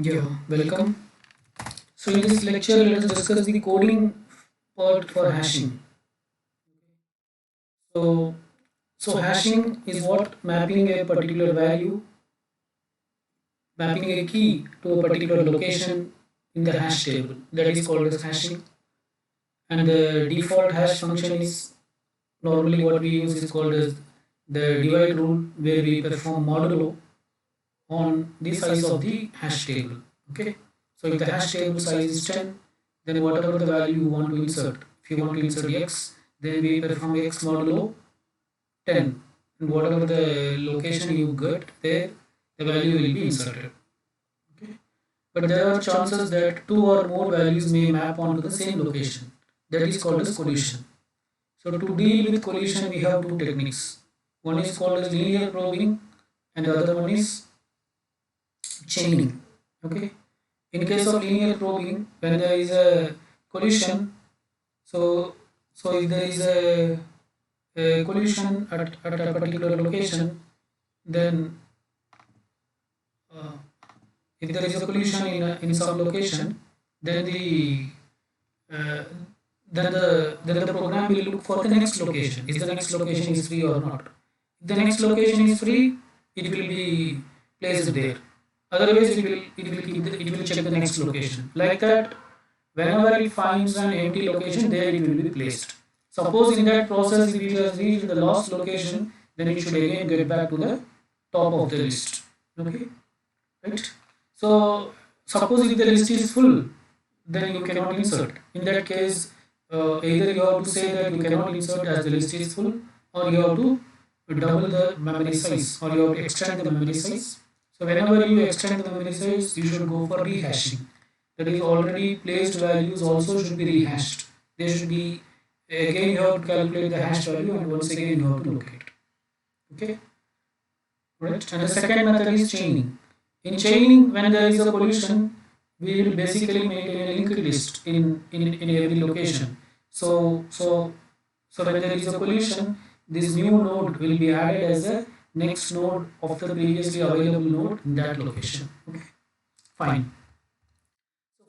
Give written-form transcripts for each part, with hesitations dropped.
Yeah, welcome. So in this lecture, let us discuss the coding part for hashing. So, so hashing is what mapping a particular value, mapping a key to a particular location in the hash table. That is called as hashing. And the default hash function is normally what we use is called as the divide rule, where we perform modulo on the size of the hash table. Okay. So if the hash table size is 10, then whatever the value you want to insert, if you want to insert x, then we perform x modulo 10, and whatever the location you get there, the value will be inserted. Okay. But there are chances that two or more values may map onto the same location. That is called as collision. So to deal with collision, we have two techniques. One is called as linear probing, and the other one is chaining. Okay. In case of linear probing, when there is a collision, so if there is a collision at a particular location, then uh, if there is a collision in some location, then uh, the program will look for the next location. Is the next location is free or not? If the next location is free, it will be placed there. Otherwise, it will check the next location. Like that, whenever it finds an empty location, there it will be placed. Suppose in that process, if it has reached the last location, then it should again get back to the top of the list. Okay, right? So suppose if the list is full, then you cannot insert. In that case, either you have to say that you cannot insert as the list is full, or you have to double the memory size, or you have to extend the memory size. So whenever you extend the memory size, you should go for rehashing. That is, already placed values also should be rehashed. They should be, again you have to calculate the hash value, and once again you have to locate. Okay, right? And the second method is chaining. In chaining, when there is a collision, we will basically maintain a linked list in every location. So when there is a collision, this new node will be added as a next node of the previously available node in that location. Okay, fine.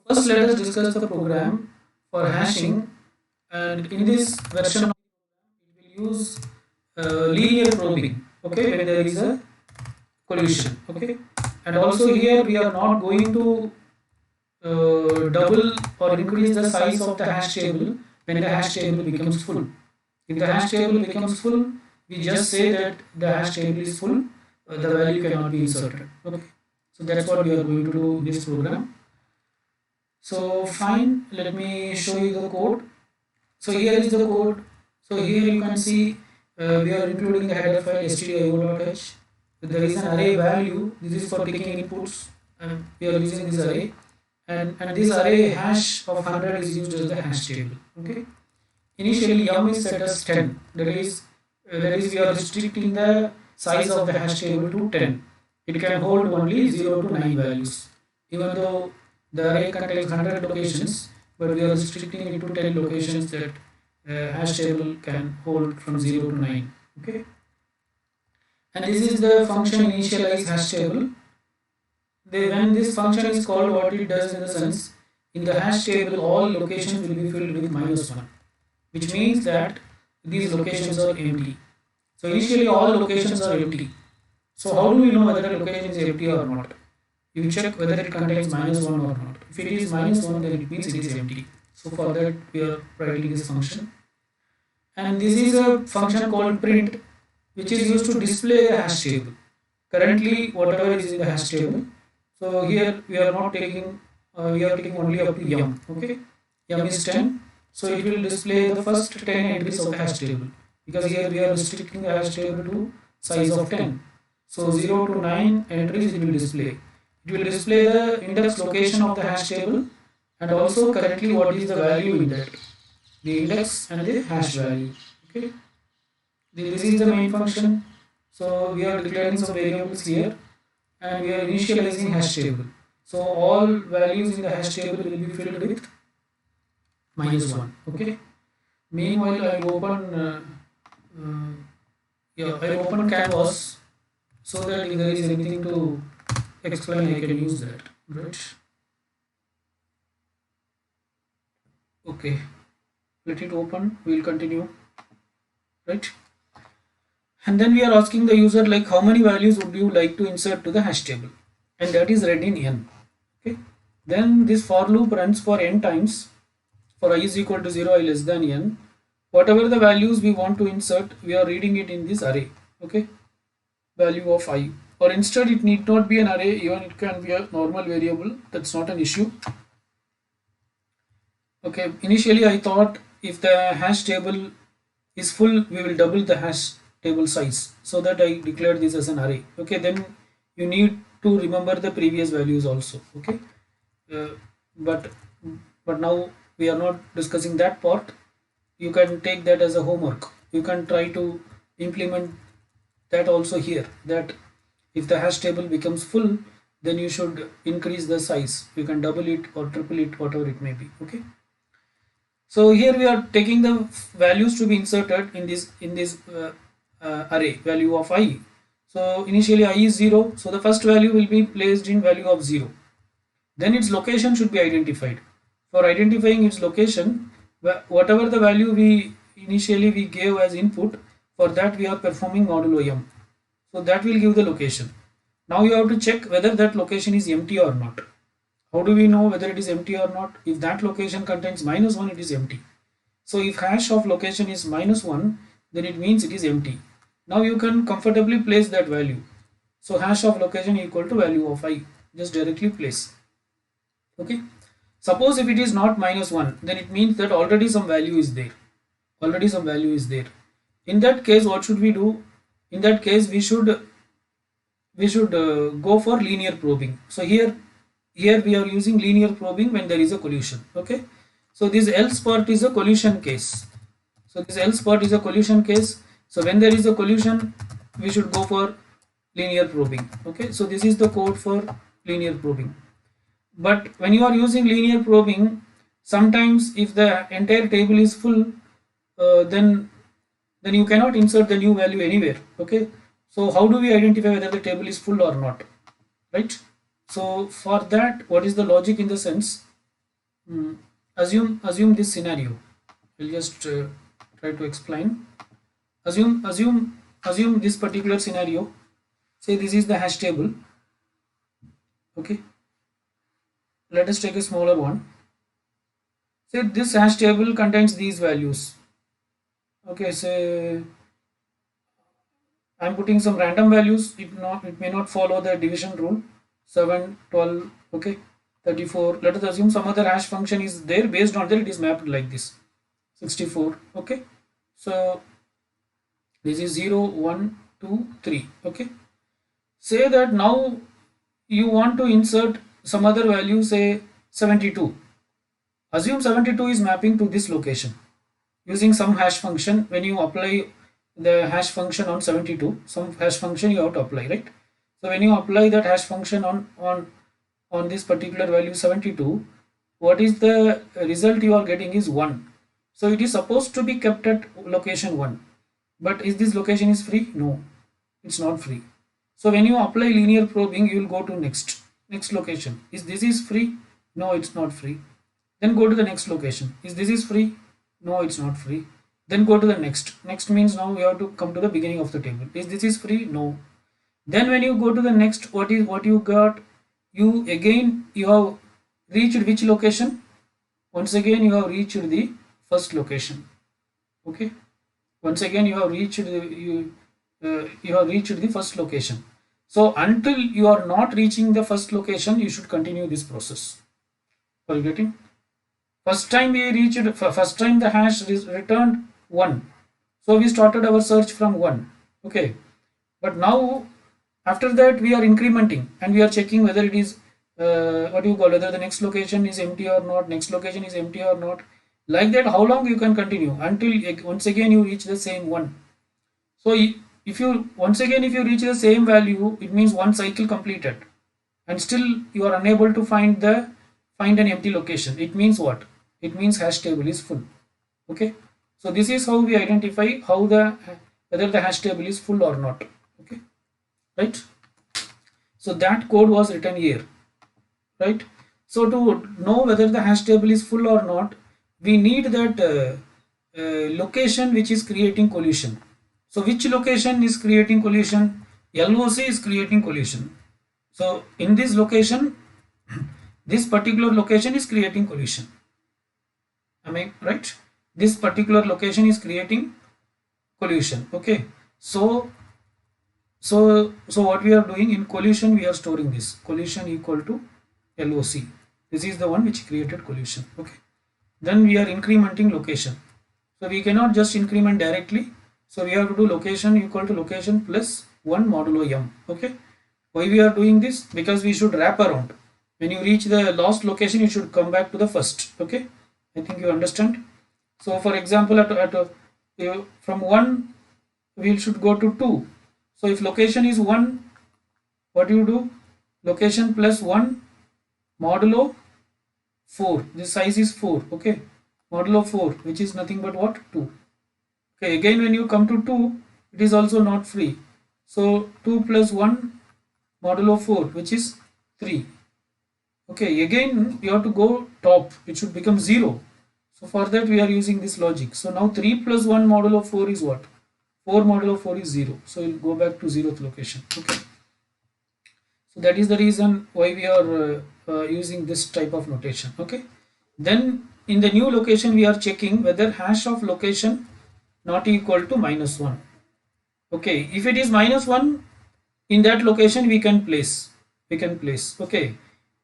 First, let us discuss the program for hashing, and in this version, we will use linear probing. Okay, when there is a collision. Okay, and also here we are not going to double or increase the size of the hash table when the hash table becomes full. If the hash table becomes full, we just say that the hash table is full, the value cannot be inserted. Okay, so that's what we are going to do in this program. So fine, let me show you the code. So here is the code. So here you can see we are including the header file stdio.h. There is an array value. This is for taking inputs, and we are using this array. And this array hash of 100 is used as the hash table. Okay. Initially, yum is set as 10. That is we are restricting the size of the hash table to 10. It can hold only 0 to 9 values. Even though the array contains 100 locations, but we are restricting it to 10 locations that hash table can hold from 0 to 9. Okay. And this is the function initialize hash table. When this function is called, what it does in the sense, in the hash table, all locations will be filled with -1, which means that these locations are empty. So initially all locations are empty. So how do we know whether a location is empty or not? You check whether it contains -1 or not. If it is -1, then it means it is empty. So for that we are writing this function. And this is a function called print, which is used to display a hash table. Currently, whatever is in the hash table. So here we are not taking, we are taking only up to yum. Okay, yum is 10. So it will display the first 10 entries of the hash table, because here we are restricting the hash table to size of 10. So 0 to 9 entries it will display. It will display the index location of the hash table, and also currently what is the value in that, the index and the hash value. Okay, this is the main function. So we are declaring some variables here, and we are initializing hash table. So all values in the hash table will be filled with -1. Okay. Meanwhile, I'll open canvas, so that if there is anything to explain, I can use that, right? Okay, let it open, we'll continue, right? And then we are asking the user like how many values would you like to insert to the hash table, and that is read in n. Okay, then this for loop runs for n times. For I is equal to 0, I less than n, whatever the values we want to insert, we are reading it in this array. Okay, value of I, or instead it need not be an array, even it can be a normal variable, that's not an issue. Okay, initially I thought if the hash table is full, we will double the hash table size, so that I declared this as an array. Okay, then you need to remember the previous values also. Okay, uh, but now we are not discussing that part. You can take that as a homework. You can try to implement that also here, that if the hash table becomes full, then you should increase the size. You can double it or triple it, whatever it may be. Okay, so here we are taking the values to be inserted in this array, value of I. So initially I is 0, so the first value will be placed in value of 0. Then its location should be identified. For identifying its location, whatever the value we initially we gave as input, for that we are performing modulo m. So that will give the location. Now you have to check whether that location is empty or not. How do we know whether it is empty or not? If that location contains -1, it is empty. So if hash of location is -1, then it means it is empty. Now you can comfortably place that value. So hash of location equal to value of I. Just directly place. Okay. Suppose if it is not -1, then it means that already some value is there. Already some value is there. In that case, what should we do? In that case, we should go for linear probing. So here we are using linear probing when there is a collision. Okay, so this else part is a collision case. So this else part is a collision case. So when there is a collision, we should go for linear probing. Okay, so this is the code for linear probing. But when you are using linear probing, sometimes if the entire table is full, then you cannot insert the new value anywhere. Okay, so how do we identify whether the table is full or not, right? So for that, what is the logic in the sense? Assume this scenario. I'll just try to explain. Assume this particular scenario. Say this is the hash table. Okay, let us take a smaller one. Say this hash table contains these values. Okay, say I'm putting some random values. It may not follow the division rule. 7, 12, okay, 34. Let us assume some other hash function is there. Based on that, it is mapped like this. 64. Okay, so this is 0, 1, 2, 3. Okay, say that now you want to insert some other value, say 72. Assume 72 is mapping to this location using some hash function. When you apply the hash function on 72, some hash function you have to apply, right? So when you apply that hash function on this particular value 72, what is the result you are getting is 1. So it is supposed to be kept at location 1. But is this location is free? No, it's not free. So when you apply linear probing, you will go to next location. Is this is free? No, it's not free. Then go to the next location. Is this is free? No, it's not free. Then go to the next. Next means now you have to come to the beginning of the table. Is this is free? No. Then when you go to the next, what you got? You have reached which location? Once again you have reached the first location. Okay. Once again you have reached the first location. So until you are not reaching the first location, you should continue this process. Are you getting? First time the hash returned 1. So we started our search from 1. Okay. But now after that we are incrementing and we are checking whether it is whether the next location is empty or not, next location is empty or not. Like that, how long you can continue until once again you reach the same 1. So if you reach the same value, it means one cycle completed, and still you are unable to find an empty location. It means what? It means hash table is full. Okay. So this is how we identify whether the hash table is full or not. Okay. Right. So that code was written here, right? So to know whether the hash table is full or not, we need that location which is creating collision. So which location is creating collision? LOC is creating collision. So in this location, this particular location is creating collision. Am I right? This particular location is creating collision. Okay. So what we are doing in collision, we are storing this collision equal to LOC. This is the one which created collision. Okay. Then we are incrementing location. So we cannot just increment directly. So we have to do location equal to location plus 1 modulo m. Okay. Why we are doing this? Because we should wrap around. When you reach the last location, you should come back to the first. Okay. I think you understand. So for example, from 1 we should go to 2. So if location is 1, what do you do? Location plus 1 modulo 4. This size is 4. Okay. Modulo 4, which is nothing but what? 2. Okay. Again, when you come to 2, it is also not free. So 2 plus 1 modulo 4, which is 3. Okay. Again, you have to go top. It should become 0. So for that, we are using this logic. So now 3 plus 1 modulo 4 is what? 4 modulo 4 is 0. So we'll go back to 0th location. Okay. So that is the reason why we are using this type of notation. Okay. Then in the new location, we are checking whether hash of location not equal to -1. Okay. If it is -1, in that location we can place. Okay.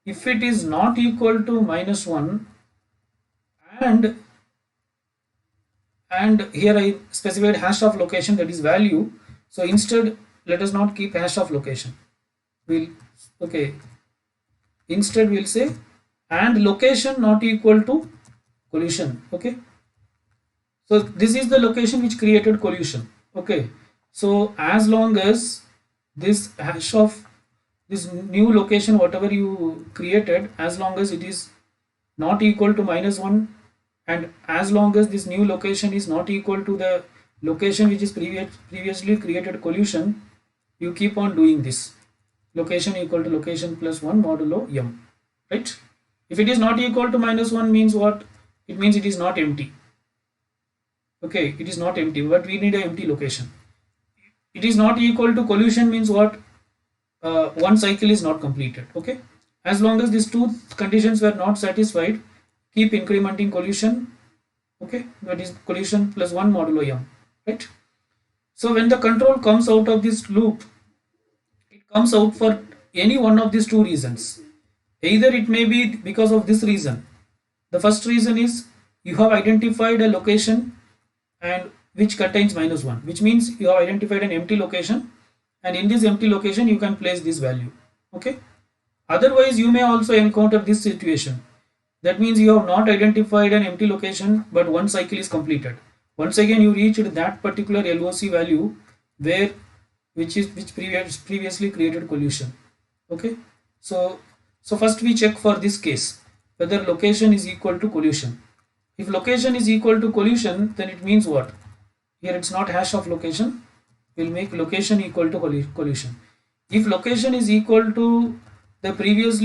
If it is not equal to -1, and here I specified hash of location, that is value. So instead, let us not keep hash of location. Instead we'll say and location not equal to collision. Okay. So this is the location which created collision. Okay. So as long as this hash of this new location, whatever you created, as long as it is not equal to -1, and as long as this new location is not equal to the location which is previously created collision, you keep on doing this. Location equal to location plus 1 modulo m, right? If it is not equal to -1 means what? It means it is not empty. Okay, it is not empty, but we need an empty location. It is not equal to collision means what? One cycle is not completed. Okay, as long as these two conditions were not satisfied, keep incrementing collision. Okay, that is collision plus 1 modulo m, right? So when the control comes out of this loop, it comes out for any one of these two reasons. Either it may be because of this reason. The first reason is you have identified a location and which contains -1, which means you have identified an empty location, and in this empty location you can place this value. Okay. Otherwise, you may also encounter this situation. That means you have not identified an empty location, but one cycle is completed. Once again, you reached that particular LOC value where which previously created collision. Okay. So first we check for this case whether location is equal to collision. If location is equal to collision, then it means what? Here it's not hash of location. We'll make location equal to collision. If location is equal to the previous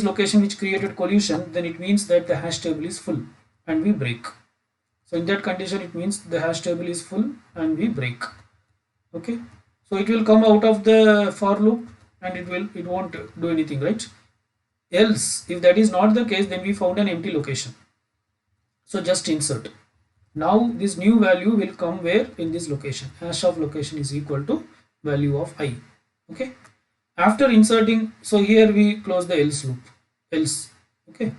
location which created collision, then it means that the hash table is full and we break. So in that condition, it means the hash table is full and we break. Okay. So it will come out of the for loop and it won't do anything, right? Else, if that is not the case, then we found an empty location. So just insert. Now this new value will come where? In this location. Hash of location is equal to value of I. Okay. After inserting, so here we close the else loop. Else. Okay.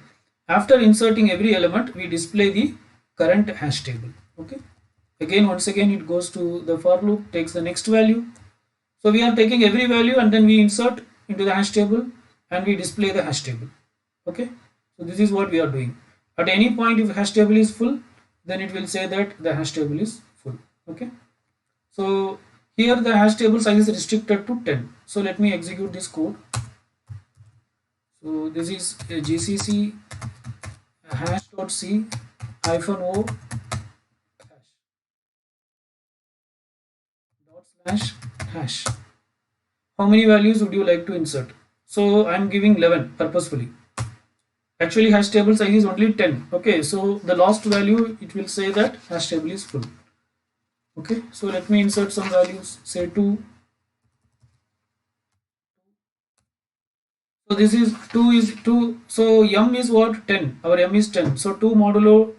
After inserting every element, we display the current hash table. Okay. Again, once again, it goes to the for loop, takes the next value. So we are taking every value and then we insert into the hash table and we display the hash table. Okay. So this is what we are doing. At any point, if hash table is full, then it will say that the hash table is full. Okay. So here the hash table size is restricted to 10. So let me execute this code. So this is a gcc hash.c -o slash hash. How many values would you like to insert? So I'm giving 11 purposefully. Actually hash table size is only 10. Okay, so the last value it will say that hash table is full. Okay, so let me insert some values, say 2. So this is 2 is 2. So m is what? 10. Our m is 10. So 2 modulo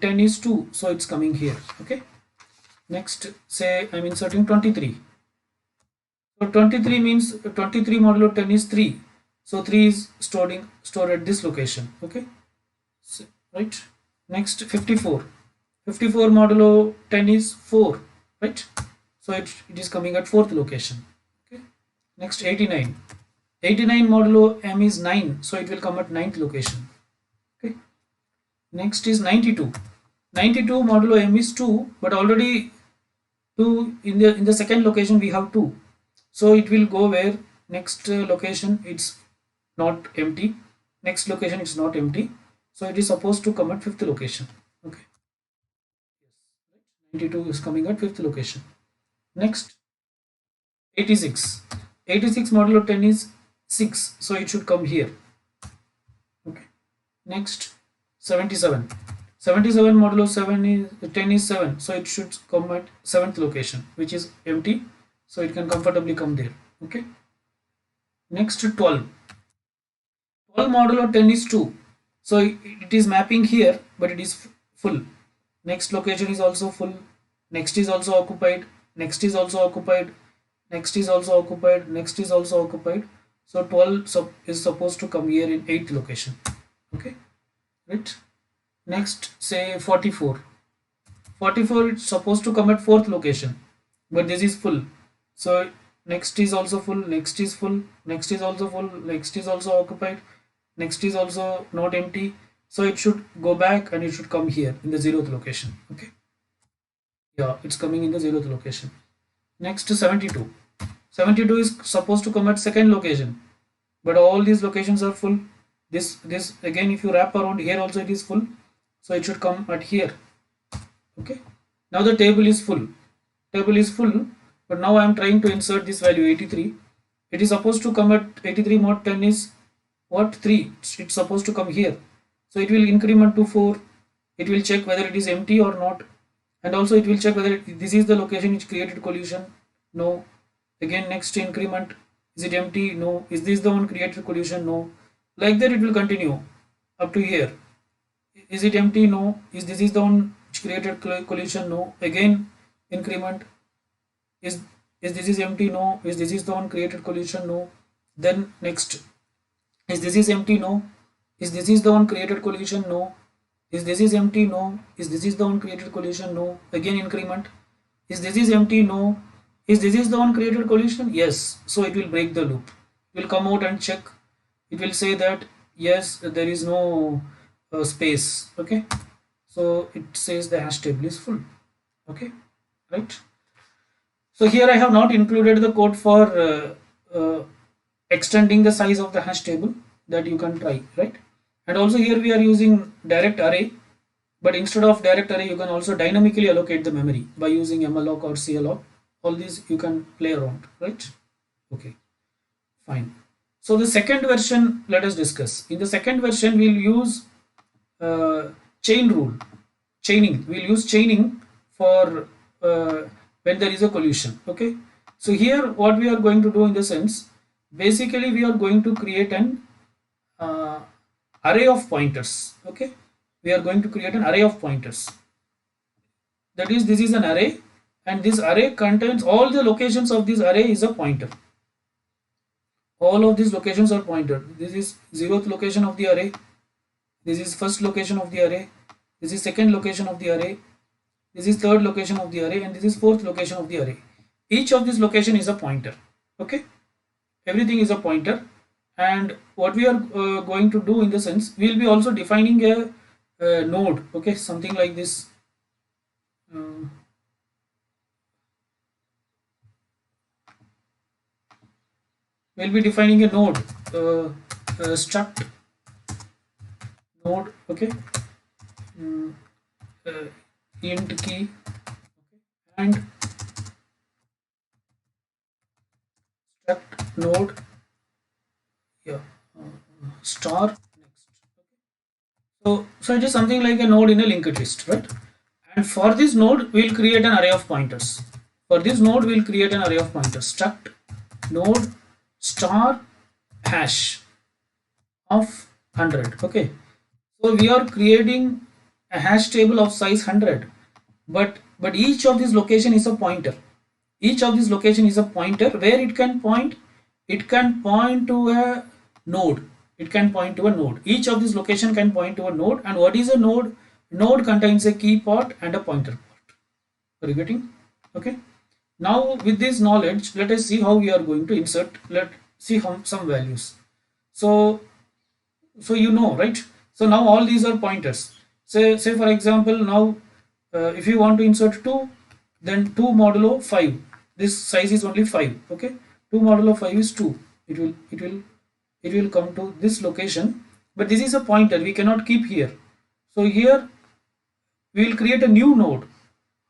10 is 2. So it's coming here. Okay. Next, say I'm inserting 23. So 23 means 23 modulo 10 is 3. So 3 is stored at this location. Okay. So, right. Next 54. 54 modulo 10 is 4. Right. So it is coming at 4th location. Okay. Next 89. 89 modulo m is 9, so it will come at 9th location. Okay. Next is 92. 92 modulo m is 2, but already 2 in the second location we have 2, so it will go where next location it's not empty. Next location it's not empty, so it is supposed to come at 5th location. Okay. Yes. 92 is coming at 5th location. Next 86. 86 modulo 10 is 6, so it should come here. Okay. Next 77. 77 modulo 7 is 10 is 7, so it should come at 7th location, which is empty, so it can comfortably come there. Okay. Next 12. 12 modulo 10 is 2, so it is mapping here, but it is full. Next location is also full. Next is also occupied. Next is also occupied. Next is also occupied. Next is also occupied. So 12 is supposed to come here in 8th location. Okay. Right. Next, say 44. 44 it's supposed to come at 4th location, but this is full. So next is also full. Next is full. Next is also full. Next is also occupied. Next is also not empty. So it should go back and it should come here in the 0th location. Okay. Yeah, it's coming in the 0th location. Next to 72. 72 is supposed to come at 2nd location, but all these locations are full. This again, if you wrap around here also it is full, so it should come at here. Okay. Now the table is full. Table is full, but now I am trying to insert this value 83. It is supposed to come at 83 mod 10 is what? 3. It's supposed to come here. So it will increment to 4. It will check whether it is empty or not, and also it will check whether this is the location which created collision. No. Again, next increment, is it empty? No. Is this the one created collision? No. Like that it will continue up to here. Is it empty? No. Is this is the one which created collision? No. Again increment. Is this is empty? No. Is this is the one created collision? No. Then next, is this is empty? No. Is this is the one created collision? No. Is this is empty? No. Is this is the one created collision? No. Again increment. Is this is empty? No. Is this is the one created collision? Yes. So it will break the loop. It will come out and check. It will say that yes, there is no space. Okay. So it says the hash table is full. Okay. Right. So here I have not included the code for extending the size of the hash table, that you can try, right? And also here we are using direct array, but instead of direct array you can also dynamically allocate the memory by using malloc or calloc. All these you can play around, right? Okay, fine. So the second version, let us discuss. In the second version we'll use chain rule, chaining. We'll use chaining for when there is a collision. Okay, so here what we are going to do in the sense, basically we are going to create an array of pointers. Okay, we are going to create an array of pointers. That is, this is an array, and this array contains all the locations of this array is a pointer. All of these locations are pointed. This is 0th location of the array. This is first location of the array. This is second location of the array. This is third location of the array, and this is 4th location of the array. Each of these location is a pointer. Okay, everything is a pointer. And what we are going to do in the sense, we will be also defining a node. Okay, something like this. We'll be defining a node, struct node. Okay, int key, okay, and node, yeah, star next. So it is something like a node in a linked list, right? And for this node, we'll create an array of pointers. For this node, we'll create an array of pointers. Struct node star hash of 100. Okay. So we are creating a hash table of size 100, but each of these location is a pointer. Each of these location is a pointer where it can point. It can point to a node. It can point to a node. Each of these location can point to a node. And what is a node? Node contains a key part and a pointer part. Are you getting? Okay. Now with this knowledge, let us see how we are going to insert. Let's see some values. So you know, right? So now all these are pointers. Say for example, now if you want to insert 2, then 2 modulo 5. This size is only 5. Okay, 2 modulo 5 is 2. It will come to this location, but this is a pointer. We cannot keep here. So here we will create a new node,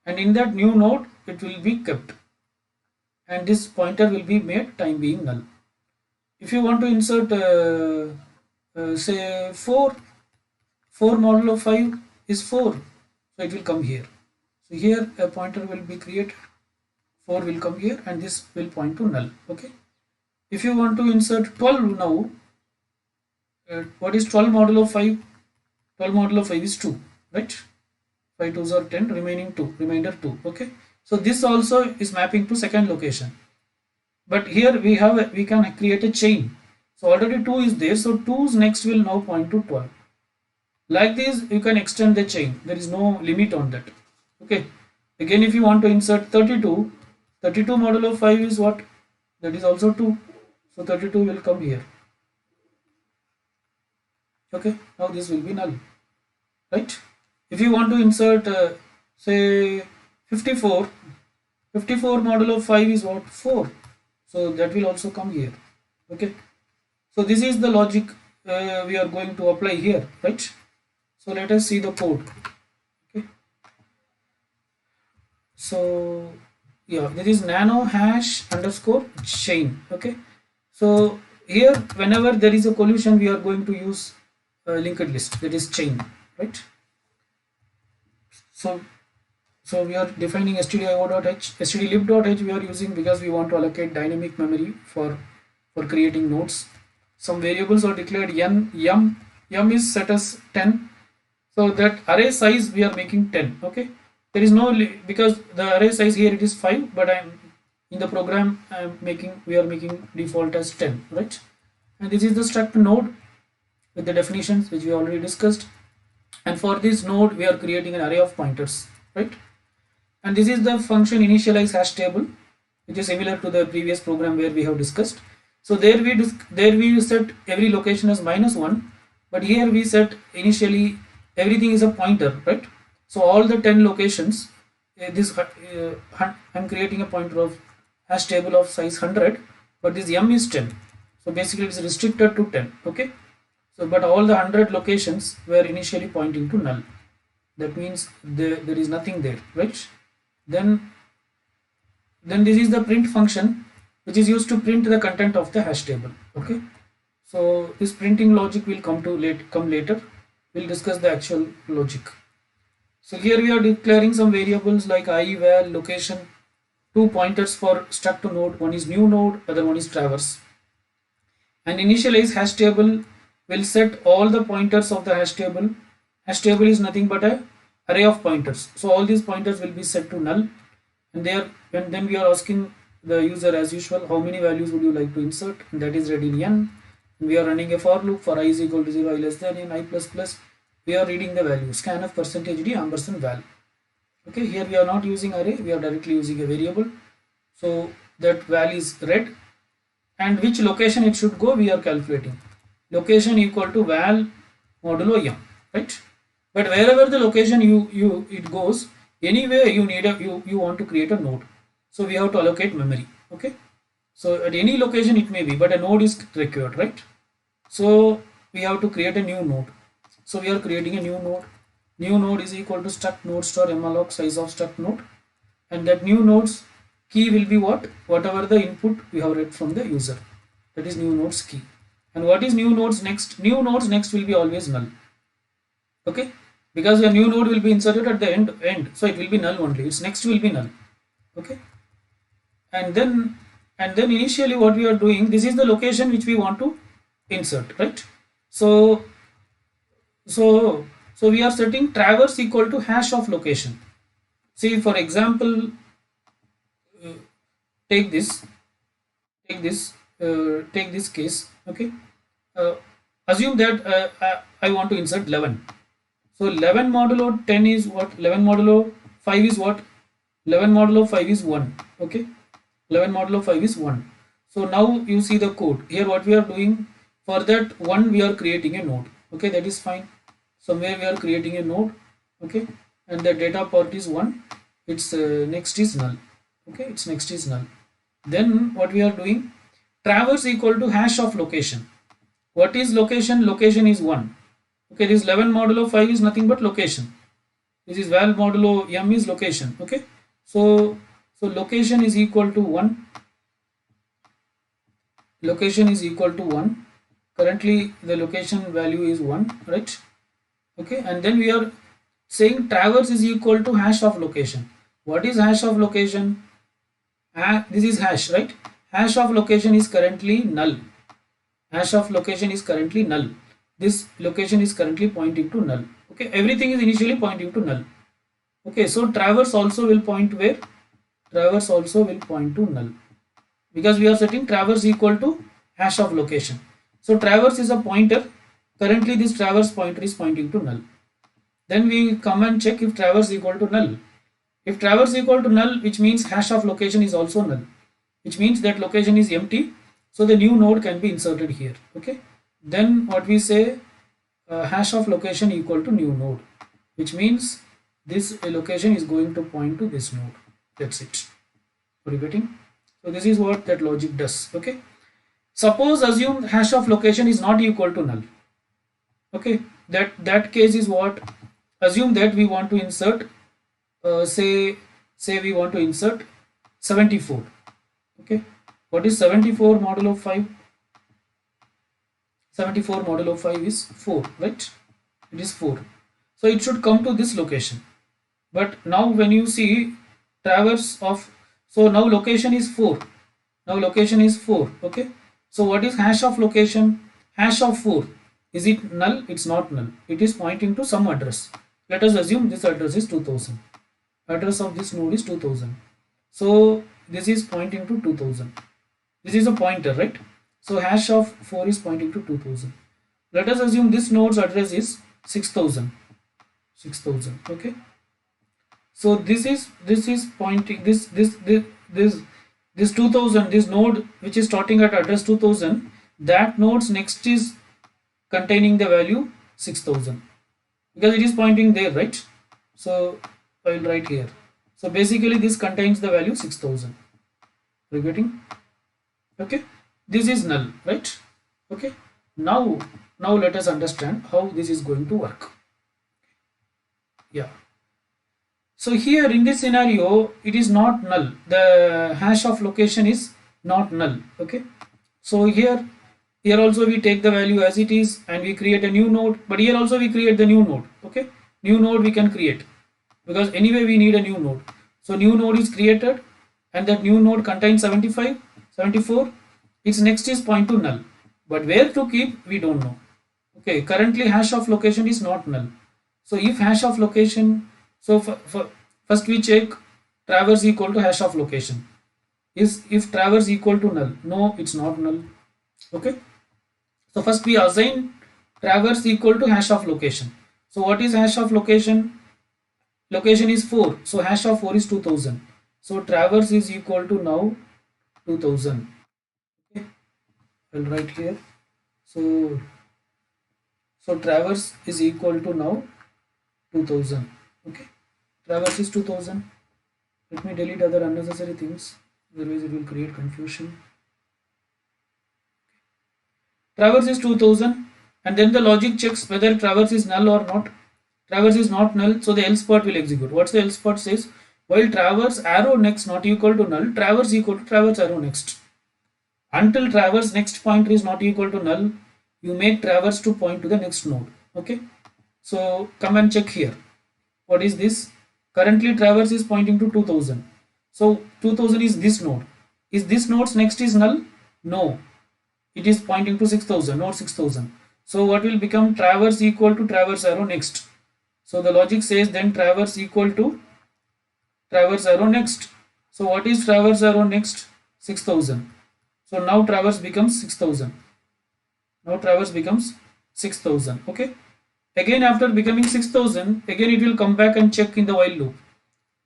and in that new node it will be kept, and this pointer will be made time being null. If you want to insert say 4 modulo 5 is 4, so it will come here. So here a pointer will be created, 4 will come here, and this will point to null. Okay. If you want to insert 12 now, what is 12 modulo 5? 12 modulo 5 is 2, right? 5 2s are 10, remaining 2, remainder 2. Okay. So this also is mapping to second location. But here we can create a chain. So already 2 is there, so 2's next will now point to 12. Like this, you can extend the chain. There is no limit on that. Okay. Again, if you want to insert 32, 32 modulo 5 is what? That is also 2. So 32 will come here. Okay. Now this will be null. Right. If you want to insert say 54, 54 modulo 5 is what? 4. So that will also come here. Okay. So this is the logic we are going to apply here, right? So let us see the code. Okay. So yeah, this is nano hash underscore chain. Okay. So here, whenever there is a collision, we are going to use a linked list, that is chain, right? So we are defining stdio.h, stdlib.h we are using because we want to allocate dynamic memory for creating nodes. Some variables are declared yum is set as 10. So that array size we are making 10. Okay. There is no, because the array size here it is 5, but I'm in the program we are making default as 10, right? And this is the struct node with the definitions which we already discussed. And for this node we are creating an array of pointers, right? And this is the function initialize hash table, which is similar to the previous program where we have discussed. So there we set every location as -1, but here we set initially everything is a pointer, right? So all the 10 locations, I'm creating a pointer of hash table of size 100, but this m is 10. So basically it's restricted to 10. Okay. So but all the 100 locations were initially pointing to null. That means there is nothing there, right? Then this is the print function, which is used to print the content of the hash table. Okay. So this printing logic will come later. We'll discuss the actual logic. So here we are declaring some variables like I, val, location, 2 pointers for struct node. One is new node, other one is traverse. And initialize hash table will set all the pointers of the hash table. Hash table is nothing but a array of pointers. So all these pointers will be set to null. And then we are asking the user as usual, how many values would you like to insert? And that is read in n. And we are running a for loop for I is equal to 0, I less than n, I plus plus. We are reading the value scanf %d ampersand val. Okay, here we are not using array, we are directly using a variable. So that val is read, and which location it should go we are calculating. Location equal to val modulo m, right? But wherever the location it goes, anyway you want to create a node. So we have to allocate memory. Okay. So at any location it may be, but a node is required, right? So we have to create a new node. So we are creating a new node. New node is equal to struct node star malloc size of struct node, and that new node's key will be what? Whatever the input we have read from the user. that is new nodes key. And what is new nodes next? New nodes next will be always null. Okay, because your new node will be inserted at the end, so it will be null only. Its next will be null. Okay, and then initially what we are doing, this is the location which we want to insert, right? So we are setting traverse equal to hash of location. See, for example, uh, take this take this case. Okay, uh, assume that I want to insert 11. So 11 modulo 10 is what? 11 modulo 5 is what? 11 modulo 5 is 1. Okay, 11 modulo 5 is 1. So now you see the code here. What we are doing, for that 1 we are creating a node. Okay, that is fine. Somewhere we are creating a node. Okay, and the data part is 1. Its next is null. Okay, its next is null. Then what we are doing, traverse equal to hash of location. What is location? Location is 1. Okay, this 11 modulo 5 is nothing but location. This is val modulo m is location. Okay, so location is equal to 1. Location is equal to 1. Currently the location value is 1, right? Okay, and then we are saying traverse is equal to hash of location. What is hash of location? This is hash, right? Hash of location is currently null. Hash of location is currently null. This location is currently pointing to null. Okay, everything is initially pointing to null. Okay, so traverse also will point where? Traverse also will point to null, because we are setting traverse equal to hash of location. So traverse is a pointer. Currently this traverse pointer is pointing to null. Then we come and check if traverse equal to null. If traverse equal to null, which means hash of location is also null, which means that location is empty, so the new node can be inserted here. Okay, then what we say, hash of location equal to new node, which means this location is going to point to this node. That's it. Are you getting? So this is what that logic does. Okay, suppose assume hash of location is not equal to null. Okay, that case is what? Assume that we want to insert say we want to insert 74. Okay, what is 74 modulo 5? 74 modulo 5 is 4, right? It is 4, so it should come to this location. But now when you see traverse of, so now location is 4. Now location is 4. Okay, so what is hash of location? Hash of 4, is it null? It's not null. It is pointing to some address. Let us assume this address is 2000. Address of this node is 2000. So this is pointing to 2000. This is a pointer, right? So hash of 4 is pointing to 2000. Let us assume this node's address is 6000. 6000. Okay, so this is pointing this 2000, this node which is starting at address 2000, that node's next is containing the value 6000, because it is pointing there, right? So I will write here. So basically this contains the value 6000. Are you getting? Okay, this is null, right? Okay, now let us understand how this is going to work. Yeah, so here in this scenario it is not null. The hash of location is not null. Okay, so here also we take the value as it is and we create a new node, but here also we create the new node. Okay, new node we can create, because anyway we need a new node. So new node is created and that new node contains 75, 74. Its next is point to null, but where to keep we don't know. Okay, currently hash of location is not null. So if hash of location, so first we check traverse equal to hash of location. Is if traverse equal to null? No, it's not null. Okay, so first we assign traverse equal to hash of location. So what is hash of location? Location is 4, so hash of 4 is 2000. So traverse is equal to now 2000. Okay, I'll write here. So traverse is equal to now 2000. Okay, traverse is 2000. Let me delete other unnecessary things, otherwise it will create confusion. Traverse is 2000, and then the logic checks whether traverse is null or not. Traverse is not null, so the else part will execute. What's the else part says? While traverse arrow next not equal to null, traverse equal to traverse arrow next. Until traverse next pointer is not equal to null, you make traverse to point to the next node. Okay, so come and check here. What is this? Currently traverse is pointing to 2000. So 2000 is this node. Is this node's next is null? No, it is pointing to 6000, node 6000. So what will become traverse equal to traverse arrow next? So the logic says then traverse equal to traverse arrow next. So what is traverse arrow next? 6000. So now traverse becomes 6000. Now traverse becomes 6000. Okay. Again after becoming 6000, again it will come back and check in the while loop.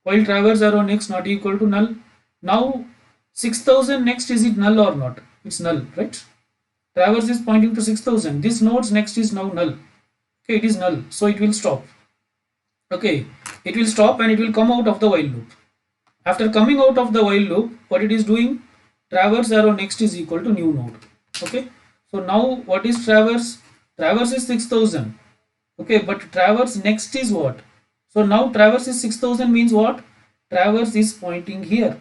While traverse arrow next not equal to null. Now 6000 next, is it null or not? It's null, right? Traverse is pointing to 6000. This node's next is now null. Okay, it is null. So it will stop. Okay, it will stop and it will come out of the while loop. After coming out of the while loop, what it is doing? Traverse arrow next is equal to new node. Okay, so now what is traverse? Traverse is 6000. Okay, but traverse next is what? So now traverse is 6000 means what? Traverse is pointing here.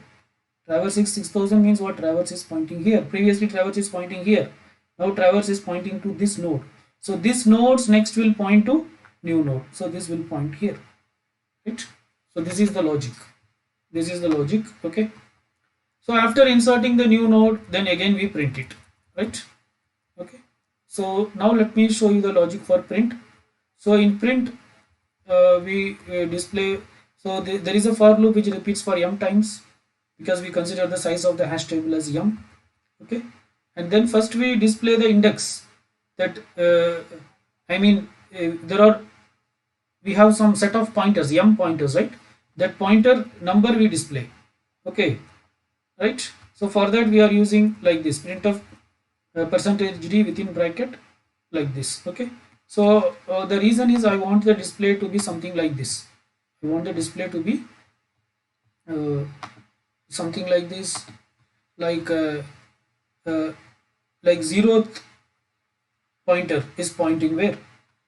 Traverse is 6000 means what? Traverse is pointing here. Previously traverse is pointing here. Now traverse is pointing to this node. So this node's next will point to new node. So this will point here. Right? So this is the logic. This is the logic. Okay. So after inserting the new node, then again we print it. Right? Okay. So now let me show you the logic for print. So in print, we display. So there is a for loop which repeats for m times, because we consider the size of the hash table as m. Okay, and then first we display the index. That we have some set of pointers, m pointers, right? That pointer number we display. Okay, right? So for that we are using like this, printf %d within bracket, like this. Okay, so the reason is I want the display to be something like this. I want the display to be something like this, like zeroth pointer is pointing where,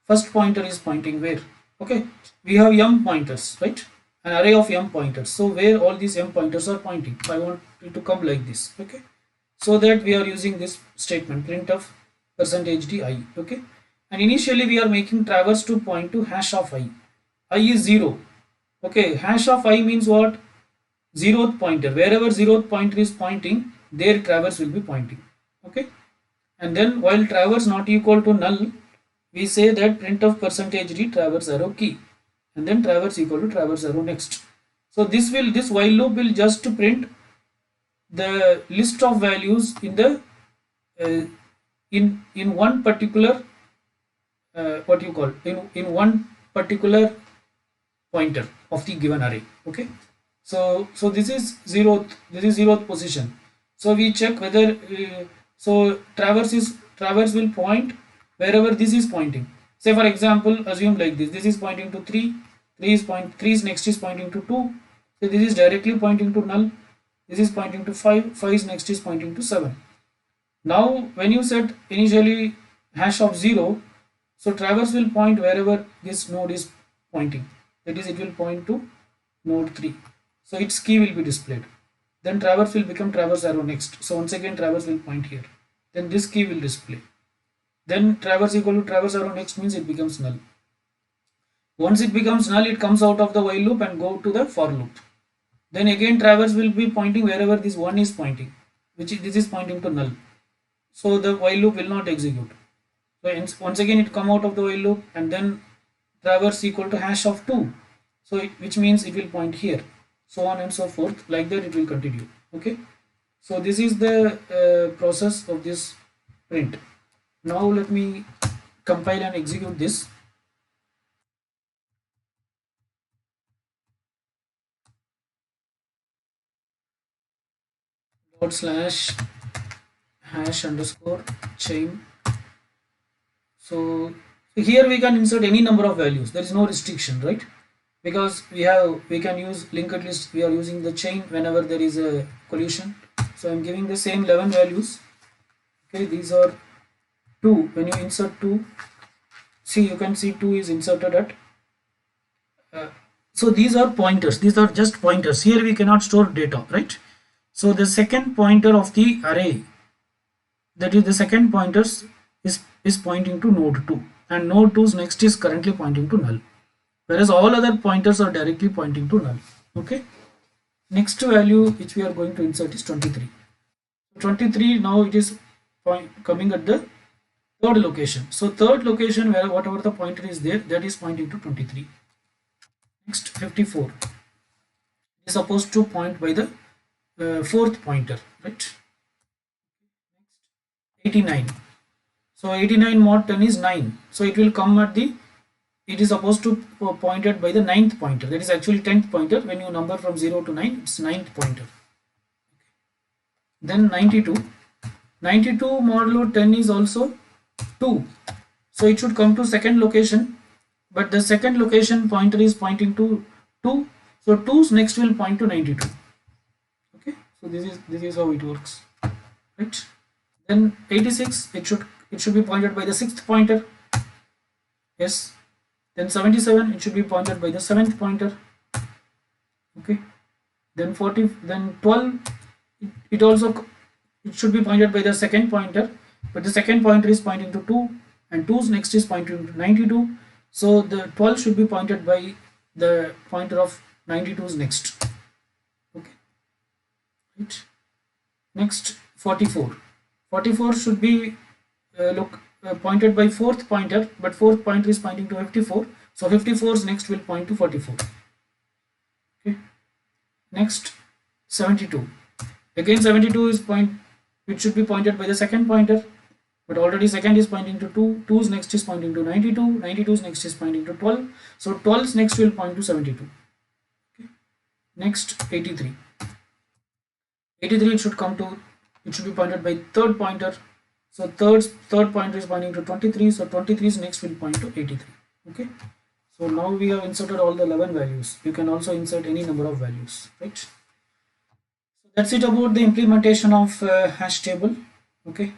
first pointer is pointing where. Okay, we have m pointers, right? An array of m pointers. So where all these m pointers are pointing, I want it to come like this. Okay, so that we are using this statement printf %di. Okay, and initially we are making traverse to point to hash of I. I is 0. Okay, hash of I means what? Zeroth pointer. Wherever zeroth pointer is pointing, there traverse will be pointing. Okay, and then while traverse not equal to null, we say that printf %d traverse arrow key, and then traverse equal to traverse arrow next. So this while loop will just print the list of values in the in one particular what you call in one particular pointer of the given array. Okay, so this is zeroth position. So we check whether so traverse will point wherever this is pointing. Say for example, assume like this is pointing to 3, 3 is next is pointing to 2, so this is directly pointing to null, this is pointing to 5 is next is pointing to 7. Now when you set initially hash of 0, so traverse will point wherever this node is pointing, that is it will point to node 3, so its key will be displayed. Then traverse will become traverse arrow next, so once again traverse will point here, then this key will display. Then traverse equal to traverse arrow next means it becomes null. Once it becomes null, it comes out of the while loop and go to the for loop. Then again traverse will be pointing wherever this 1 is pointing, this is pointing to null, so the while loop will not execute. So once again it come out of the while loop, and then traverse equal to hash of 2, so which means it will point here, so on and so forth, like that it will continue. Okay, so this is the process of this print. Now let me compile and execute this. /hash_chain. So here we can insert any number of values, there is no restriction, right? Because we can use linked list, we are using the chain whenever there is a collision. So I'm giving the same 11 values. Okay, these are 2. When you insert 2, see, you can see 2 is inserted at so these are pointers, these are just pointers. Here we cannot store data, right? So the second pointer of the array that is the second pointers is pointing to node 2, and node 2's next is currently pointing to null, whereas all other pointers are directly pointing to null. Okay, next value which we are going to insert is 23. 23, now it is coming at the third location. So third location, where whatever the pointer is there, that is pointing to 23. Next 54 is supposed to point by the fourth pointer, right? 89. So 89 mod 10 is 9. So it will come at the, it is supposed to pointed by the ninth pointer. That is actually 10th pointer. When you number from 0 to 9, it's ninth pointer. Then 92. 92 modulo 10 is also 2. So it should come to second location. But the second location pointer is pointing to 2. So 2's next will point to 92. Okay. So this is how it works. Right. Then 86, it should be pointed by the sixth pointer. Yes. Then 77, it should be pointed by the seventh pointer. Okay. Then 40, then 12, it should be pointed by the second pointer, but the second pointer is pointing to 2, and 2's next is pointing to 92. So the 12 should be pointed by the pointer of 92's next. Okay. Right. Next 44. 44 should be pointed by fourth pointer, but fourth pointer is pointing to 54. So 54's next will point to 44. Okay. Next 72. Again 72 is it should be pointed by the second pointer, but already second is pointing to 2. 2's next is pointing to 92. 92's next is pointing to 12. So 12's next will point to 72. Okay. Next 83. 83 it should be pointed by third pointer. So third pointer is pointing to 23. So 23's next will point to 83. Okay. So now we have inserted all the 11 values. You can also insert any number of values, right? So that's it about the implementation of hash table. Okay,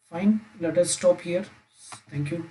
fine. Let us stop here. Thank you.